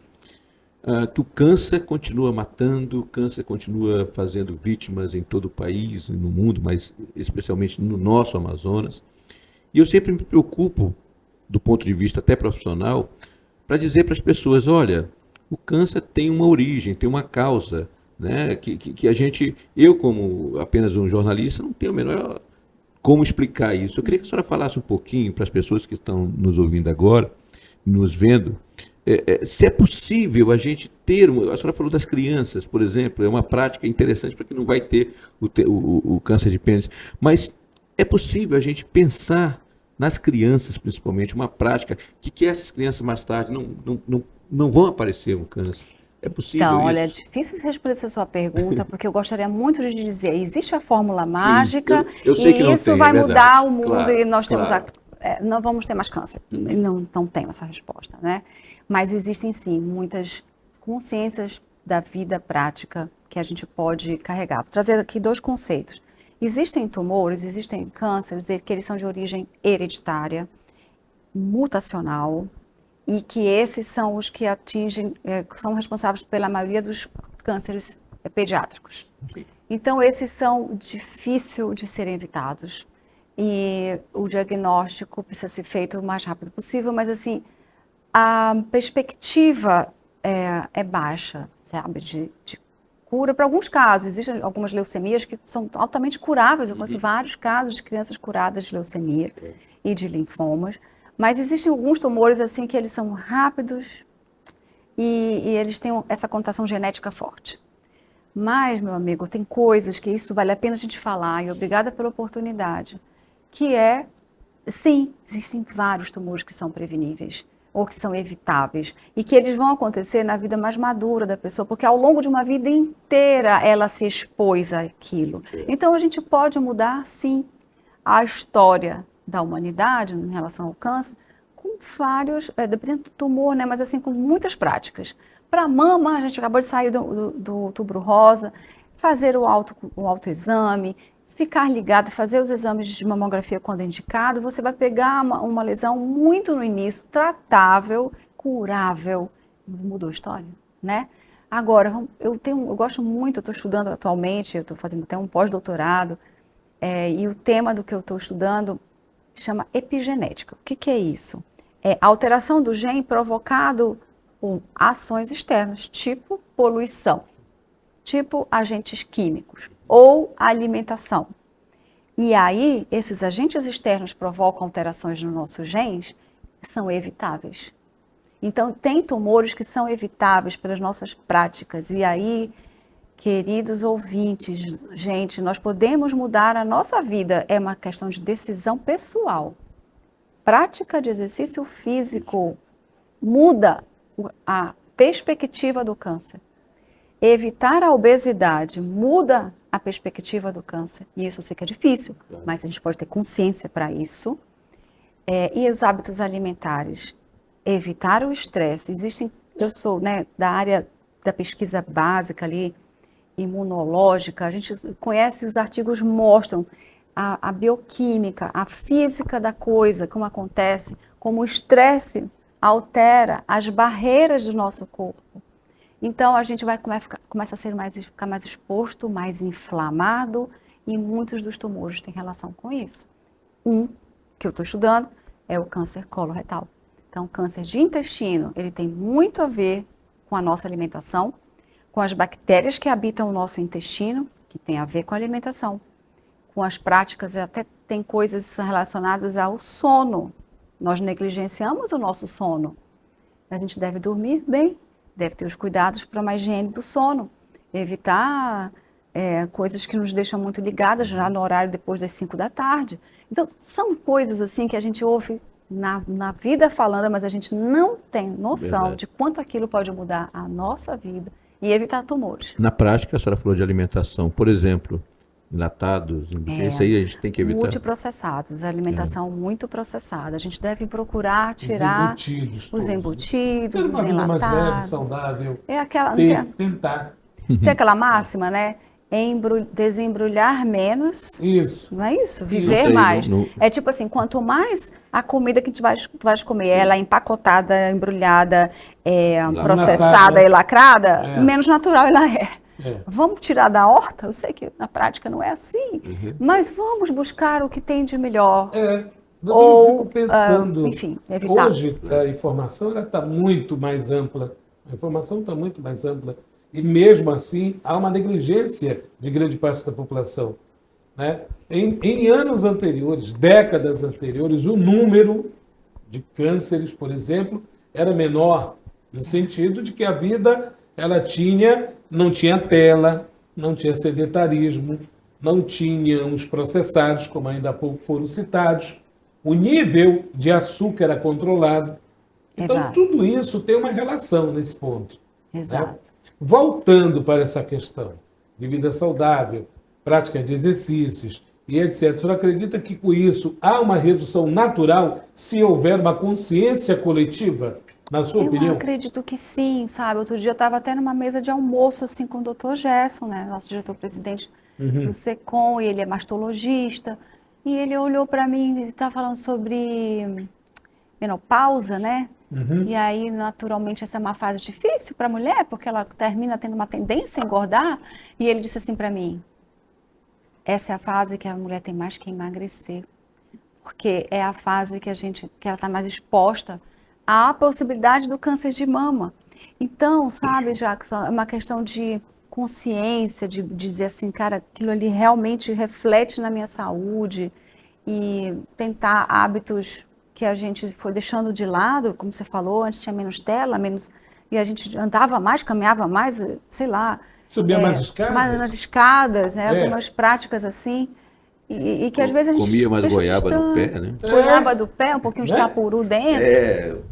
que o câncer continua matando, o câncer continua fazendo vítimas em todo o país, no mundo, mas especialmente no nosso Amazonas. E eu sempre me preocupo, do ponto de vista até profissional, para dizer para as pessoas, olha, o câncer tem uma origem, tem uma causa, né? Que a gente, eu como apenas um jornalista, não tenho o menor como explicar isso. Eu queria que a senhora falasse um pouquinho para as pessoas que estão nos ouvindo agora, nos vendo, se é possível a gente ter, a senhora falou das crianças, por exemplo, é uma prática interessante para que não vai ter o câncer de pênis, mas é possível a gente pensar nas crianças, principalmente, uma prática que essas crianças mais tarde não vão aparecer um câncer. É possível então, isso? olha, é difícil responder essa sua pergunta, porque eu gostaria muito de dizer, existe a fórmula mágica eu sei e que não isso tem, vai verdade. mudar o mundo Claro, e nós temos claro. não vamos ter mais câncer. Não tem essa resposta, né? Mas existem sim muitas consciências da vida prática que a gente pode carregar. Vou trazer aqui 2 conceitos. Existem tumores, existem cânceres que eles são de origem hereditária, mutacional, e que esses são os que são responsáveis pela maioria dos cânceres pediátricos. Então, esses são difíceis de serem evitados e o diagnóstico precisa ser feito o mais rápido possível, mas assim, a perspectiva é baixa, sabe, de cura. Para alguns casos, existem algumas leucemias que são altamente curáveis. Eu conheço vários casos de crianças curadas de leucemia e de linfomas, mas existem alguns tumores assim que eles são rápidos e eles têm essa conotação genética forte. Mas, meu amigo, tem coisas que isso vale a pena a gente falar, e obrigada pela oportunidade, que sim, existem vários tumores que são preveníveis ou que são evitáveis, e que eles vão acontecer na vida mais madura da pessoa, porque ao longo de uma vida inteira ela se expôs àquilo. Então a gente pode mudar, sim, a história da humanidade em relação ao câncer, com vários, dependendo do tumor, né, mas assim, com muitas práticas. Para a mama, a gente acabou de sair do Outubro Rosa, fazer o autoexame, ficar ligado, fazer os exames de mamografia quando é indicado, você vai pegar uma lesão muito no início, tratável, curável. Mudou a história, né? Agora, eu gosto muito, eu estou estudando atualmente, eu estou fazendo até um pós-doutorado, e o tema do que eu estou estudando chama epigenética. O que é isso? É a alteração do gene provocado por ações externas, tipo poluição, tipo agentes químicos ou alimentação. E aí, esses agentes externos provocam alterações nos nossos genes, são evitáveis. Então, tem tumores que são evitáveis pelas nossas práticas. E aí, queridos ouvintes, gente, nós podemos mudar a nossa vida. É uma questão de decisão pessoal. prática de exercício físico muda a perspectiva do câncer. Evitar a obesidade muda a perspectiva do câncer. E isso eu sei que é difícil, mas a gente pode ter consciência para isso. E os hábitos alimentares. Evitar o estresse. Eu sou, né, da área da pesquisa básica ali, imunológica. A gente conhece, os artigos mostram a bioquímica, a física da coisa, como acontece, como o estresse altera as barreiras do nosso corpo. Então, a gente começa a ficar mais exposto, mais inflamado, e muitos dos tumores têm relação com isso. Que eu estou estudando é o câncer coloretal. Então, o câncer de intestino, ele tem muito a ver com a nossa alimentação, com as bactérias que habitam o nosso intestino, que tem a ver com a alimentação, com as práticas, até tem coisas relacionadas ao sono. Nós negligenciamos o nosso sono. A gente deve dormir bem, deve ter os cuidados para uma higiene do sono, evitar coisas que nos deixam muito ligadas já no horário depois das 5 da tarde. Então, são coisas assim que a gente ouve na vida falando, mas a gente não tem noção de quanto aquilo pode mudar a nossa vida e evitar tumores. Na prática, a senhora falou de alimentação, por exemplo, enlatados, isso aí a gente tem que evitar. Multiprocessados, alimentação muito processada. A gente deve procurar tirar os embutidos, os uma vida mais leve, enlatados. saudável. Tentar. Tentar. Tem aquela máxima, né? Desembrulhar menos. Isso. Não é isso? Viver Isso aí, mais. É tipo assim, quanto mais a comida que tu vais comer, ela é empacotada, embrulhada, processada e lacrada, menos natural ela é. Vamos tirar da horta? Eu sei que na prática não é assim, mas vamos buscar o que tem de melhor. Eu fico pensando, enfim, evitar. Hoje a informação está muito mais ampla. A informação está muito mais ampla. E mesmo assim, há uma negligência de grande parte da população. Né? Em anos anteriores, décadas anteriores, o número de cânceres, por exemplo, era menor, no sentido de que a vida não tinha tela, não tinha sedentarismo, não tinha os processados, como ainda há pouco foram citados, o nível de açúcar era controlado. Então, Exato. Tudo isso tem uma relação nesse ponto. Exato. Né? Voltando para essa questão de vida saudável, prática de exercícios e etc., o senhor acredita que com isso há uma redução natural se houver uma consciência coletiva, na sua opinião? Eu acredito que sim, sabe? Outro dia eu estava até numa mesa de almoço assim, com o Dr. Gerson, né? Nosso diretor-presidente do SECOM, e ele é mastologista, e ele olhou para mim e estava falando sobre menopausa, né? E aí, naturalmente, essa é uma fase difícil para a mulher, porque ela termina tendo uma tendência a engordar. E ele disse assim para mim, essa é a fase que a mulher tem mais que emagrecer, porque é a fase que ela está mais exposta à possibilidade do câncer de mama. Então, sabe, Jackson, é uma questão de consciência, de dizer assim, cara, aquilo ali realmente reflete na minha saúde, e tentar hábitos que a gente foi deixando de lado, como você falou, antes tinha menos tela, e a gente andava mais, caminhava mais, sei lá. Subia mais escadas? Mais nas escadas, né? Algumas práticas assim, e que às vezes a gente comia mais deixa goiaba no distante. pé, né? Goiaba do pé, um pouquinho de tapuru dentro.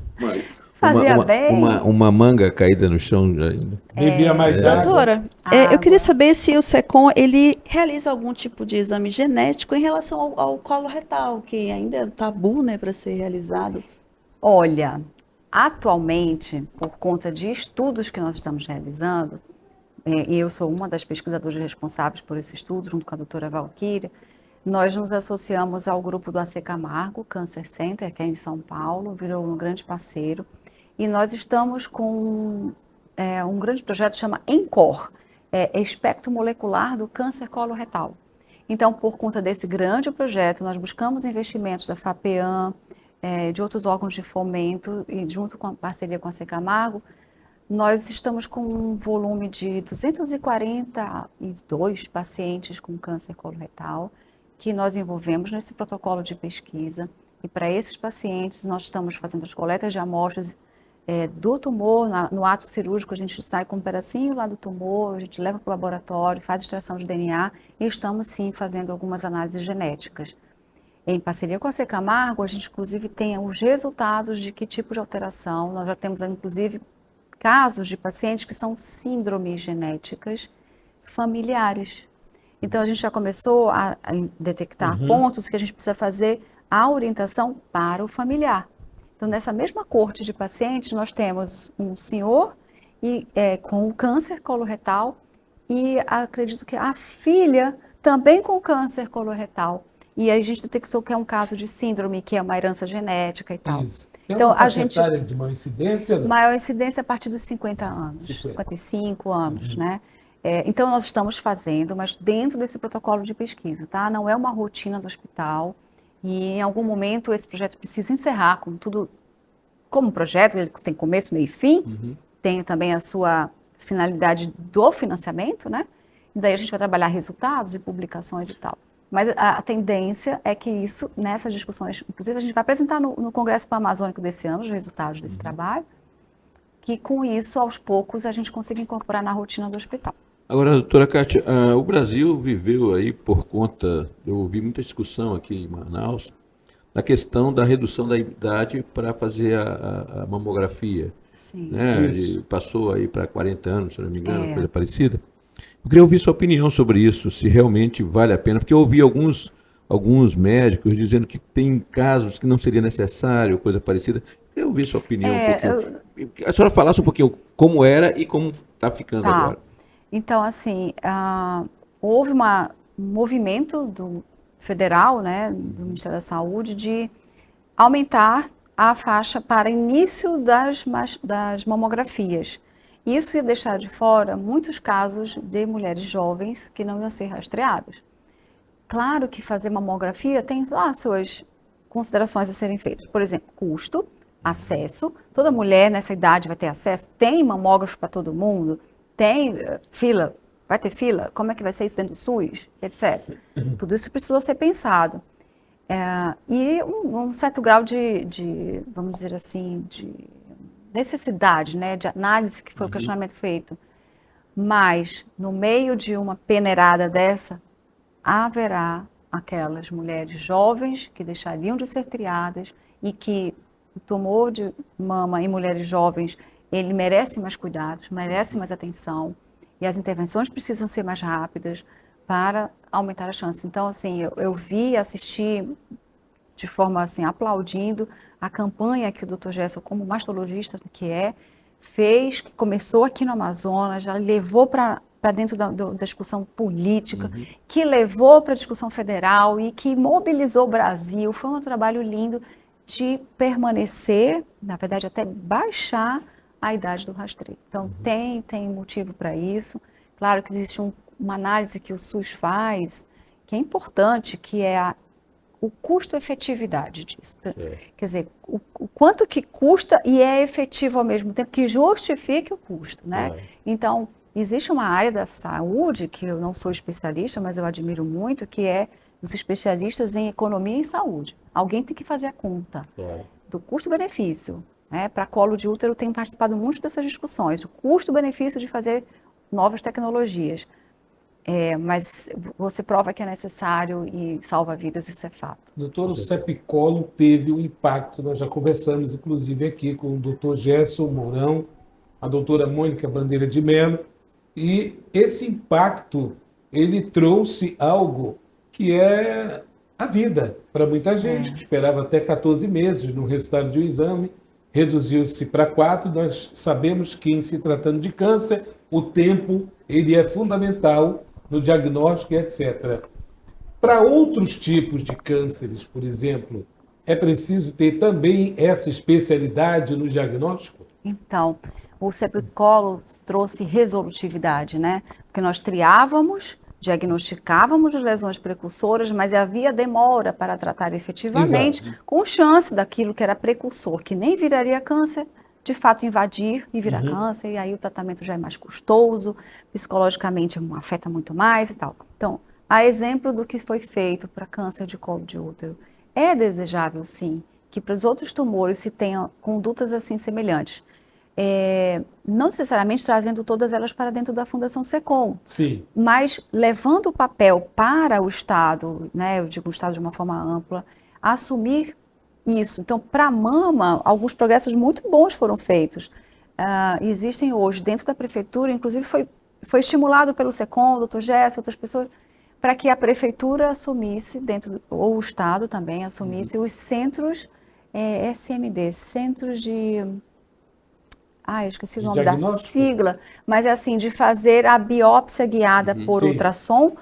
Fazia bem. Uma manga caída no chão ainda. Bebia mais água. Doutora, eu queria saber se o SECOM ele realiza algum tipo de exame genético em relação ao colo retal, que ainda é tabu, né, para ser realizado. Olha, atualmente, por conta de estudos que nós estamos realizando, e eu sou uma das pesquisadoras responsáveis por esse estudo, junto com a doutora Valquíria, nós nos associamos ao grupo do AC Camargo Cancer Center, que é em São Paulo, virou um grande parceiro, e nós estamos com um grande projeto que chama ENCOR, Espectro Molecular do Câncer Coloretal. Então, por conta desse grande projeto, nós buscamos investimentos da FAPEAM, de outros órgãos de fomento, e junto com a parceria com a AC Camargo, nós estamos com um volume de 242 pacientes com câncer coloretal, que nós envolvemos nesse protocolo de pesquisa. E para esses pacientes, nós estamos fazendo as coletas de amostras do tumor. No ato cirúrgico, a gente sai com um pedacinho lá do tumor, a gente leva para o laboratório, faz extração de DNA, e estamos sim fazendo algumas análises genéticas. Em parceria com a Secamargo, a gente inclusive tem os resultados de que tipo de alteração. Nós já temos, inclusive, casos de pacientes que são síndromes genéticas familiares. Então, a gente já começou a detectar pontos que a gente precisa fazer a orientação para o familiar. Então, nessa mesma corte de pacientes, nós temos um senhor com câncer coloretal e acredito que a filha também com câncer coloretal. E aí a gente detectou que é um caso de síndrome, que é uma herança genética e tal. Isso. Tem Então, uma a faixa gente... etária de maior incidência? Não? Maior incidência a partir dos 50 anos, 55 anos, né? Então, nós estamos fazendo, mas dentro desse protocolo de pesquisa, tá? Não é uma rotina do hospital e em algum momento esse projeto precisa encerrar com tudo, como projeto, ele tem começo, meio e fim, tem também a sua finalidade do financiamento, né? E daí a gente vai trabalhar resultados e publicações e tal. Mas a tendência é que isso, nessas discussões, inclusive a gente vai apresentar no Congresso Pan-Amazônico desse ano os resultados desse trabalho, que com isso, aos poucos, a gente consiga incorporar na rotina do hospital. Agora, doutora Kátia, o Brasil viveu aí por conta, eu ouvi muita discussão aqui em Manaus, da questão da redução da idade para fazer a mamografia. Sim. Né? Passou aí para 40 anos, se não me engano, coisa parecida. Eu queria ouvir sua opinião sobre isso, se realmente vale a pena, porque eu ouvi alguns médicos dizendo que tem casos que não seria necessário, coisa parecida. Eu queria ouvir sua opinião um pouquinho. A senhora falasse um pouquinho como era e como está ficando agora. Então, assim, houve um movimento federal, né, do Ministério da Saúde, de aumentar a faixa para início das mamografias. Isso ia deixar de fora muitos casos de mulheres jovens que não iam ser rastreadas. Claro que fazer mamografia tem lá suas considerações a serem feitas. Por exemplo, custo, acesso. Toda mulher nessa idade vai ter acesso? Tem mamógrafo para todo mundo? Tem fila? Vai ter fila? Como é que vai ser isso dentro do SUS? Etc. Tudo isso precisou ser pensado. E um certo grau vamos dizer assim, de necessidade, né, de análise, que foi o questionamento feito. Mas, no meio de uma peneirada dessa, haverá aquelas mulheres jovens que deixariam de ser triadas e que o tumor de mama em mulheres jovens, ele merece mais cuidados, merece mais atenção e as intervenções precisam ser mais rápidas para aumentar a chance. Então, assim, eu vi, assisti de forma assim, aplaudindo a campanha que o Dr. Gerson, como mastologista que fez, que começou aqui no Amazonas, já levou para dentro da discussão política, que levou para a discussão federal e que mobilizou o Brasil. Foi um trabalho lindo de permanecer, na verdade até baixar a idade do rastreio. Então tem motivo para isso. Claro que existe uma análise que o SUS faz, que é importante, que é o custo-efetividade disso. Quer dizer, o quanto que custa e é efetivo ao mesmo tempo, que justifique o custo, né? Então, existe uma área da saúde, que eu não sou especialista, mas eu admiro muito, que é os especialistas em economia e saúde. Alguém tem que fazer a conta do custo-benefício. Né? Para colo de útero, eu tenho participado muito dessas discussões. O custo-benefício de fazer novas tecnologias. Mas você prova que é necessário e salva vidas, isso é fato. Doutor, o Sepicolo teve um impacto, nós já conversamos, inclusive, aqui com o doutor Gerson Mourão, a doutora Mônica Bandeira de Mello, e esse impacto, ele trouxe algo que é a vida para muita gente, que esperava até 14 meses no resultado de um exame, reduziu-se para 4, nós sabemos que, em se tratando de câncer, o tempo ele é fundamental no diagnóstico, etc. Para outros tipos de cânceres, por exemplo, é preciso ter também essa especialidade no diagnóstico? Então, o Sepicolo trouxe resolutividade, né? Porque nós triávamos, diagnosticávamos as lesões precursoras, mas havia demora para tratar efetivamente, com chance daquilo que era precursor, que nem viraria câncer, de fato invadir e virar câncer, e aí o tratamento já é mais custoso, psicologicamente afeta muito mais e tal. Então, a exemplo do que foi feito para câncer de colo de útero, é desejável sim que para os outros tumores se tenham condutas assim semelhantes. não necessariamente trazendo todas elas para dentro da Fundação SECOM, Sim. mas levando o papel para o Estado, né, eu digo o Estado de uma forma ampla, assumir isso. Então, para a mama, alguns progressos muito bons foram feitos. Existem hoje dentro da prefeitura, inclusive foi estimulado pelo SECOM, o doutor Jesse, outras pessoas, para que a prefeitura assumisse, ou o Estado também assumisse, os centros SMD, Centros de... eu esqueci o nome da sigla, mas é assim, de fazer a biópsia guiada por ultrassom,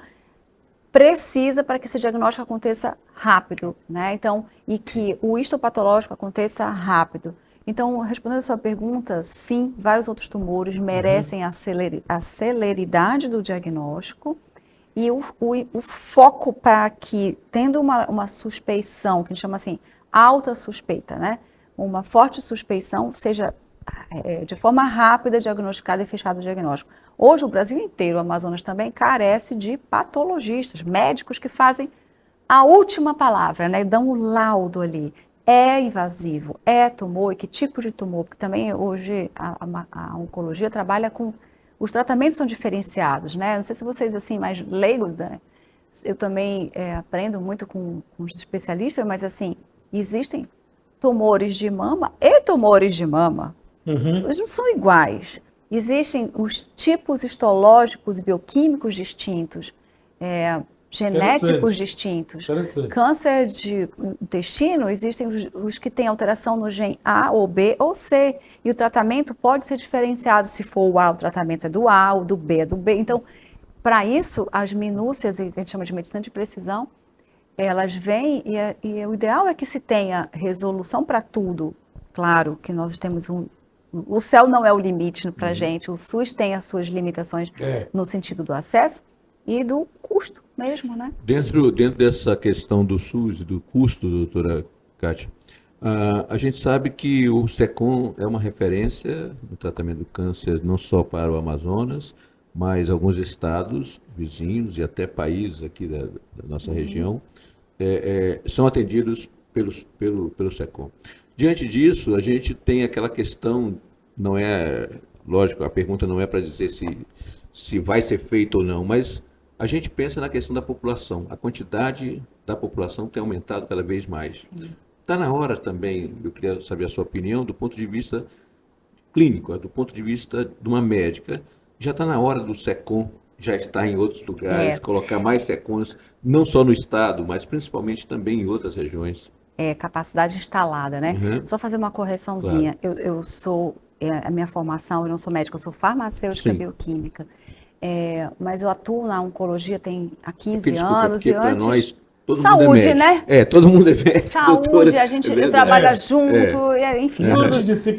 precisa para que esse diagnóstico aconteça rápido, né? Então, e que o histopatológico aconteça rápido. Então, respondendo a sua pergunta, sim, vários outros tumores merecem a celeridade do diagnóstico e o foco para que, tendo uma suspeição, que a gente chama assim, alta suspeita, né? Uma forte suspeição, seja de forma rápida diagnosticado e fechado o diagnóstico. Hoje o Brasil inteiro, o Amazonas também, carece de patologistas, médicos que fazem a última palavra, né? Dão o laudo ali. É invasivo, é tumor, e que tipo de tumor? Porque também hoje a oncologia trabalha com... Os tratamentos são diferenciados, né? Não sei se vocês, assim, mais leigos, né? Eu também aprendo muito com os especialistas, mas, assim, existem tumores de mama e tumores de mama. Eles não são iguais. Existem os tipos histológicos e bioquímicos distintos, genéticos distintos. Câncer de intestino, existem os que têm alteração no gene A ou B ou C. E o tratamento pode ser diferenciado. Se for o A, o tratamento é do A, o do B é do B. Então, para isso, as minúcias, que a gente chama de medicina de precisão, elas vêm e o ideal é que se tenha resolução para tudo. Claro que nós temos o céu não é o limite para a gente, o SUS tem as suas limitações no sentido do acesso e do custo mesmo, né? Dentro dessa questão do SUS e do custo, doutora Kátia, a gente sabe que o SECOM é uma referência no tratamento do câncer não só para o Amazonas, mas alguns estados vizinhos e até países aqui da nossa região são atendidos pelo SECOM. Diante disso, a gente tem aquela questão, não é, lógico, a pergunta não é para dizer se vai ser feito ou não, mas a gente pensa na questão da população. A quantidade da população tem aumentado cada vez mais. Está na hora também, eu queria saber a sua opinião, do ponto de vista clínico, do ponto de vista de uma médica, já está na hora do SECOM já estar em outros lugares, colocar mais SECOMs, não só no estado, mas principalmente também em outras regiões. Capacidade instalada, né? Só fazer uma correçãozinha. Claro. Eu sou, a minha formação, eu não sou médica, eu sou farmacêutica bioquímica. Mas eu atuo na oncologia há 15 anos. E antes... Nós, todo saúde, mundo é médico, né? Todo mundo é médico. Saúde, doutora, a gente trabalha junto, enfim,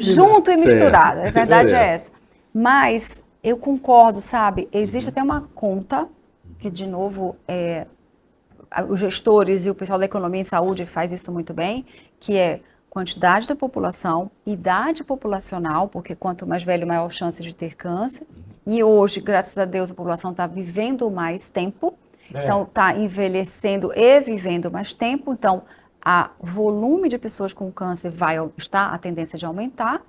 junto e misturado. A verdade é essa. Mas eu concordo, sabe? Existe até uma conta, que de novo os gestores e o pessoal da economia em saúde faz isso muito bem, que é quantidade da população, idade populacional, porque quanto mais velho, maior chance de ter câncer. E hoje, graças a Deus, a população está vivendo mais tempo, então está envelhecendo e vivendo mais tempo, então o volume de pessoas com câncer está a tendência de aumentar,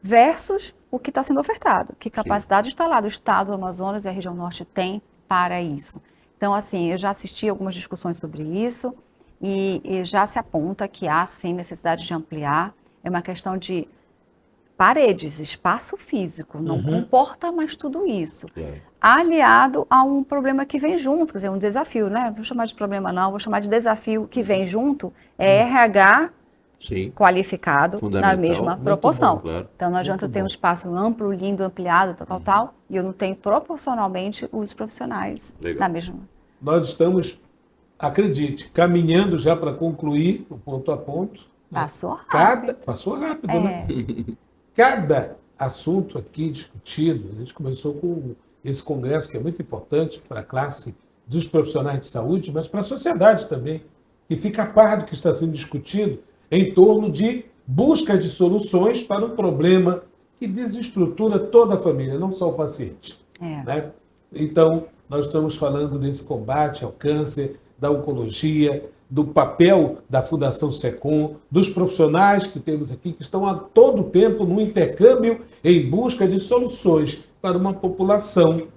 versus o que está sendo ofertado, que capacidade instalada o Estado do Amazonas e a região norte tem para isso. Então, assim, eu já assisti algumas discussões sobre isso e já se aponta que há, sim, necessidade de ampliar. É uma questão de paredes, espaço físico, não comporta mais tudo isso. Aliado a um problema que vem junto, quer dizer, um desafio, né? Não vou chamar de problema não, vou chamar de desafio que vem junto, RH qualificado na mesma proporção. Bom, claro. Então não adianta eu ter um espaço amplo, lindo, ampliado, tal, e eu não tenho proporcionalmente os profissionais na mesma. Nós estamos, acredite, caminhando já para concluir o ponto a ponto. Passou rápido. Passou rápido, né? Cada assunto aqui discutido, a gente começou com esse congresso que é muito importante para a classe dos profissionais de saúde, mas para a sociedade também, que fica a par do que está sendo discutido em torno de busca de soluções para um problema que desestrutura toda a família, não só o paciente. Né? Então, nós estamos falando desse combate ao câncer, da oncologia, do papel da Fundação SECOM, dos profissionais que temos aqui, que estão a todo tempo no intercâmbio em busca de soluções para uma população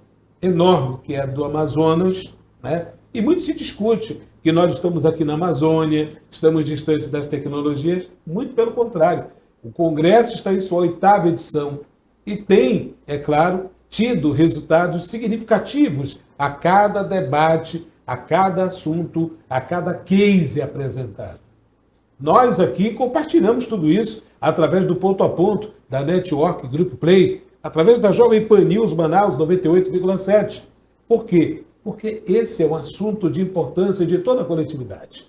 enorme, que é a do Amazonas, né? E muito se discute que nós estamos aqui na Amazônia, estamos distantes das tecnologias, muito pelo contrário. O Congresso está em sua 8ª edição e tem, é claro, tido resultados significativos a cada debate, a cada assunto, a cada case apresentado. Nós aqui compartilhamos tudo isso através do Ponto a Ponto, da Network Group Play, através da Jovem Pan News Manaus 98,7. Por quê? Porque esse é um assunto de importância de toda a coletividade,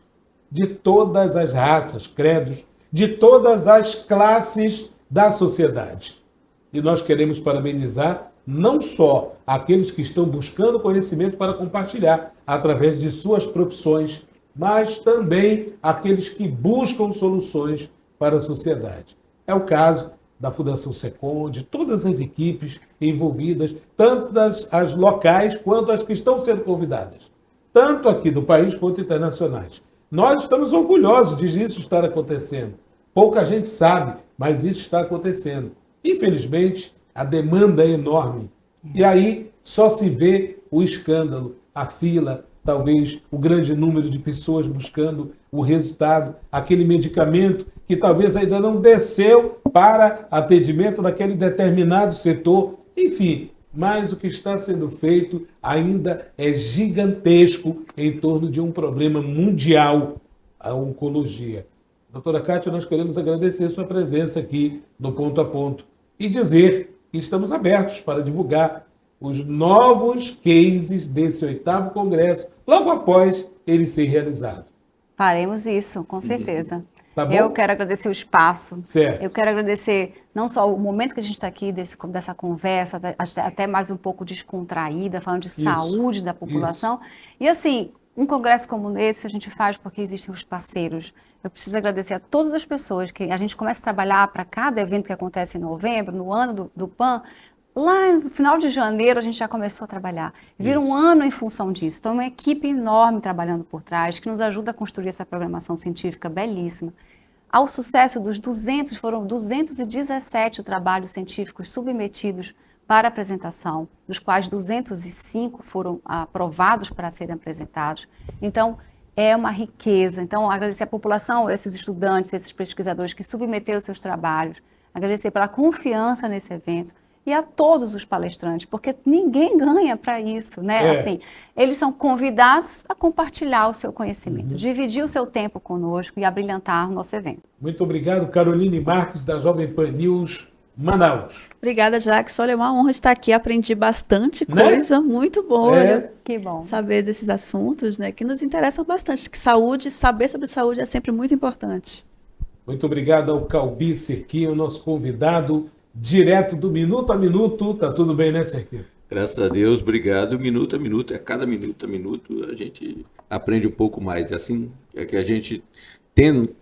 de todas as raças, credos, de todas as classes da sociedade. E nós queremos parabenizar não só aqueles que estão buscando conhecimento para compartilhar através de suas profissões, mas também aqueles que buscam soluções para a sociedade. É o caso da Fundação SECOM, de todas as equipes envolvidas, tanto as locais quanto as que estão sendo convidadas, tanto aqui do país quanto internacionais. Nós estamos orgulhosos de isso estar acontecendo. Pouca gente sabe, mas isso está acontecendo. Infelizmente, a demanda é enorme. E aí só se vê o escândalo, a fila, talvez o grande número de pessoas buscando o resultado, aquele medicamento que talvez ainda não desceu para atendimento naquele determinado setor. Enfim, mas o que está sendo feito ainda é gigantesco em torno de um problema mundial, a oncologia. Doutora Kátia, nós queremos agradecer sua presença aqui no Ponto a Ponto e dizer que estamos abertos para divulgar os novos cases desse 8º Congresso, logo após ele ser realizado. Faremos isso, com certeza. Tá bom? Eu quero agradecer o espaço. Certo. Eu quero agradecer não só o momento que a gente está aqui, dessa conversa, até mais um pouco descontraída, falando de saúde da população. E assim, um congresso como esse a gente faz porque existem os parceiros. Eu preciso agradecer a todas as pessoas que a gente começa a trabalhar para cada evento que acontece em novembro, no ano do PAN. Lá no final de janeiro a gente já começou a trabalhar. Vira um ano em função disso. Então, uma equipe enorme trabalhando por trás, que nos ajuda a construir essa programação científica belíssima. Ao sucesso dos 200, foram 217 trabalhos científicos submetidos para apresentação, dos quais 205 foram aprovados para serem apresentados. Então, é uma riqueza. Então, agradecer à população, esses estudantes, esses pesquisadores que submeteram seus trabalhos, agradecer pela confiança nesse evento e a todos os palestrantes, porque ninguém ganha para isso, né? Assim, eles são convidados a compartilhar o seu conhecimento, dividir o seu tempo conosco e abrilhantar o nosso evento. Muito obrigado, Caroline Marques, da Jovem Pan News Manaus. Obrigada, Jax. Olha, é uma honra estar aqui. Aprendi bastante coisa, muito boa. Que bom. Saber desses assuntos, né, que nos interessam bastante. Que saúde, saber sobre saúde é sempre muito importante. Muito obrigado ao Calbi Cerquinho, nosso convidado, direto do Minuto a Minuto. Tá tudo bem, né, Cerquinho? Graças a Deus, obrigado. Minuto a minuto, a cada minuto a minuto a gente aprende um pouco mais. Assim é que a gente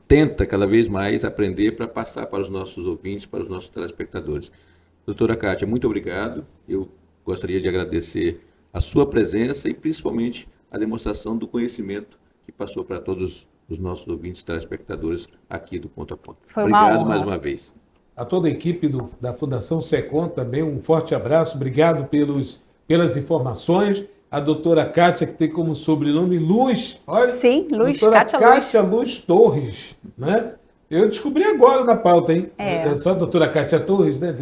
tenta cada vez mais aprender para passar para os nossos ouvintes, para os nossos telespectadores. Doutora Kátia, muito obrigado. Eu gostaria de agradecer a sua presença e principalmente a demonstração do conhecimento que passou para todos os nossos ouvintes telespectadores aqui do Ponto a Ponto. Foi uma obrigado honra. mais uma vez. A toda a equipe da Fundação SECOM também um forte abraço. Obrigado pelas informações. A doutora Kátia, que tem como sobrenome Luz. Olha, sim, Luz, doutora Kátia Luz Torres, né? Eu descobri agora na pauta, hein? É só a doutora Kátia Torres, né?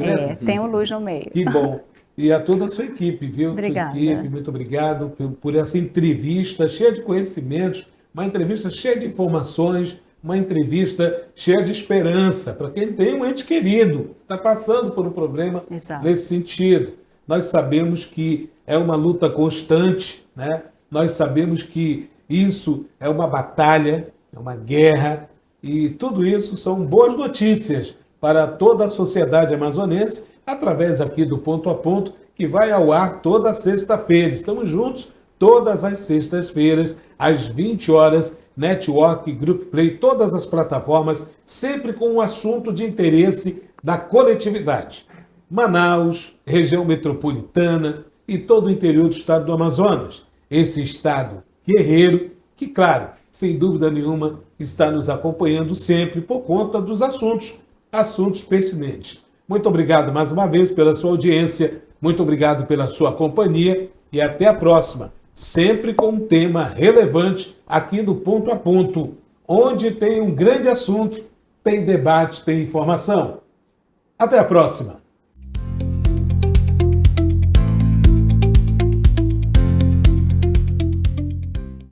Tem o Luz no meio. Que bom. E a toda a sua equipe, viu? Obrigada. Sua equipe, muito obrigado por essa entrevista cheia de conhecimentos, uma entrevista cheia de informações, uma entrevista cheia de esperança para quem tem um ente querido, está passando por um problema nesse sentido. Nós sabemos que é uma luta constante, né? Nós sabemos que isso é uma batalha, é uma guerra, e tudo isso são boas notícias para toda a sociedade amazonense, através aqui do Ponto a Ponto, que vai ao ar toda sexta-feira. Estamos juntos todas as sextas-feiras, às 20 horas, Network, Group Play, todas as plataformas, sempre com um assunto de interesse da coletividade. Manaus, região metropolitana e todo o interior do estado do Amazonas. Esse estado guerreiro que, claro, sem dúvida nenhuma, está nos acompanhando sempre por conta dos assuntos pertinentes. Muito obrigado mais uma vez pela sua audiência, muito obrigado pela sua companhia e até a próxima, sempre com um tema relevante aqui no Ponto a Ponto, onde tem um grande assunto, tem debate, tem informação. Até a próxima!